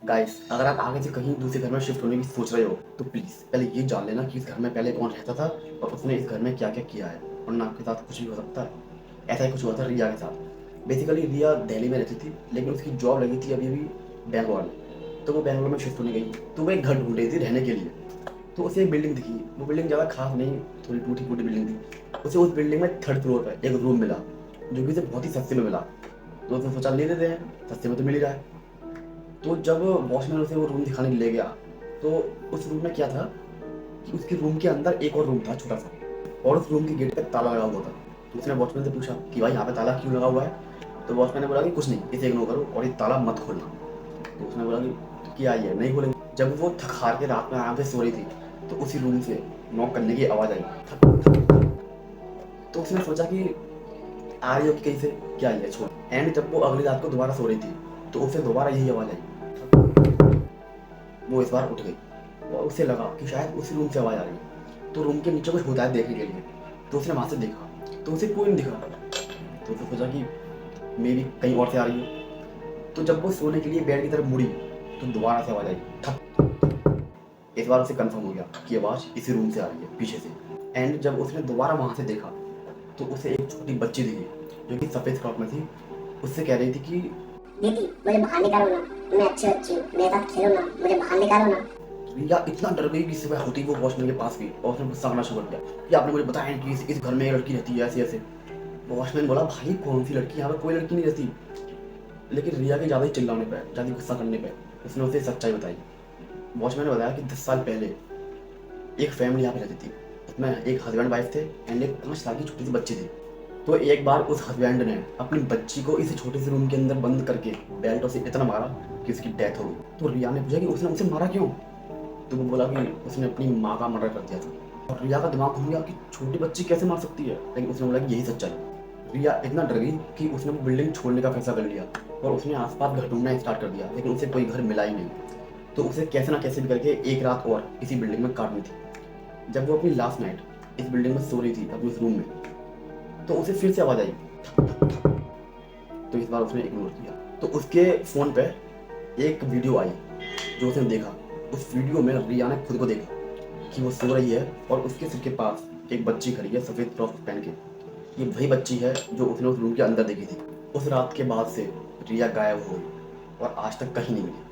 Guys, अगर आप आगे से कहीं दूसरे घर में शिफ्ट होने की सोच रहे हो तो प्लीज़ पहले ये जान लेना कि इस घर में पहले कौन रहता था और उसने इस घर में क्या क्या किया है, वरना आपके साथ कुछ भी हो सकता है। ऐसा ही कुछ हुआ था रिया के साथ। बेसिकली रिया दिल्ली में रहती थी, लेकिन उसकी जॉब लगी थी अभी अभी बैंगलोर में। तो वो बैंगलोर में शिफ्ट होने गई, तो वो एक घर ढूंढ रही थी रहने के लिए। तो उसे एक बिल्डिंग दिखी। वो बिल्डिंग ज़्यादा खास नहीं, थोड़ी टूटी फूटी बिल्डिंग थी। उसे उस बिल्डिंग में थर्ड फ्लोर पर एक रूम मिला, जो कि उसे बहुत ही सस्ते में मिला। तो उसने सोचा ले लेते हैं, सस्ते में तो मिल ही रहा है। तो जब वॉचमैन उसे वो रूम दिखाने ले गया, तो उस रूम में क्या था कि उसके रूम के अंदर एक और रूम था छोटा सा, और उस रूम के गेट पे ताला लगा हुआ था। तो उसने वॉचमैन से पूछा कि भाई यहाँ पे ताला क्यों लगा हुआ है। तो वॉचमैन ने बोला कि कुछ नहीं, इसे इग्नोर करो और ये ताला मत खोलना। तो उसने बोला कि क्या ये नहीं खोलेंगे। जब वो थक हार के रात में आराम से सो रही थी, तो उसी रूम से नॉक करने की आवाज़ आई, ठक ठक ठक। तो उसने सोचा कि आ रही हो कि कहीं से, क्या ये छोड़। एंड जब वो अगली रात को दोबारा सो रही थी, तो उसे दोबारा यही आवाज़ आई। वो इस बार उठ गई और उसे लगा कि शायद उसी रूम से आवाज़ आ रही है। तो रूम के नीचे कुछ होता है देखने के लिए। तो उसने वहाँ से देखा, तो उसे कोई नहीं दिखा। तो उसने सोचा कि मे बी कहीं और से आ रही हो। तो जब वो सोने के लिए बेड की तरफ मुड़ी, तो दोबारा से आवाज़ आई, ठक ठक। इस बार उसे कंफर्म हो गया कि आवाज़ इसी रूम से आ रही है, पीछे से। एंड जब उसने दोबारा वहाँ से देखा, तो उसे एक छोटी बच्ची दिखी, जो कि सफ़ेद फ्रॉक में थी। उससे कह रही थी कि दीदी मुझे बाहर निकालो ना, मैं अच्छी बच्ची हूँ, मेरे साथ खेलो ना, मुझे बाहर निकालो ना। रिया इतना डर गई कि सुबह होती वो वॉचमैन के पास गई और उसने गुस्सा करना शुरू कर दिया कि आपने मुझे बताया नहीं कि इस घर में एक लड़की रहती है ऐसे ऐसे। वॉचमैन बोला भाई कौन सी लड़की, यहाँ पे कोई लड़की नहीं रहती। लेकिन रिया के ज़्यादा ही चिल्लाने पर, ज़्यादा गुस्सा करने पर उसने उसे सच्चाई बताई। वॉचमैन ने बताया कि 10 साल पहले एक फैमिली यहाँ पे रहती थी। उसमें एक हस्बैंड वाइफ थे एंड एक 5 साल की छोटी सी बच्ची थी। तो एक बार उस हस्बैंड ने अपनी बच्ची को इस छोटे से रूम के अंदर बंद करके बेल्टों से इतना मारा कि उसकी डेथ हो गई। तो रिया ने पूछा कि उसने उसे मारा क्यों। तो वो बोला कि उसने अपनी माँ का मर्डर कर दिया था। और रिया का दिमाग घूम गया कि छोटी बच्ची कैसे मार सकती है, लेकिन उसने बोला कि यही सच्चाई है। रिया इतना डर गई कि उसने वो बिल्डिंग छोड़ने का फैसला कर लिया और उसने आसपास घर ढूंढना स्टार्ट कर दिया, लेकिन उसे कोई घर मिला ही नहीं। तो उसे कैसे ना कैसे भी करके एक रात और इसी बिल्डिंग में काटनी थी। जब वो अपनी लास्ट नाइट इस बिल्डिंग में सो रही थी अपने उस रूम में, तो उसे फिर से आवाज़ आई, तो इस बार उसने इग्नोर किया। तो उसके फ़ोन पे एक वीडियो आई जो उसने देखा। उस वीडियो में रिया ने खुद को देखा कि वो सो रही है और उसके सिर के पास एक बच्ची खड़ी है सफ़ेद फ्रॉक पहन के। ये वही बच्ची है जो उसने उस रूम के अंदर देखी थी। उस रात के बाद से रिया गायब हो गई और आज तक कहीं नहीं मिली।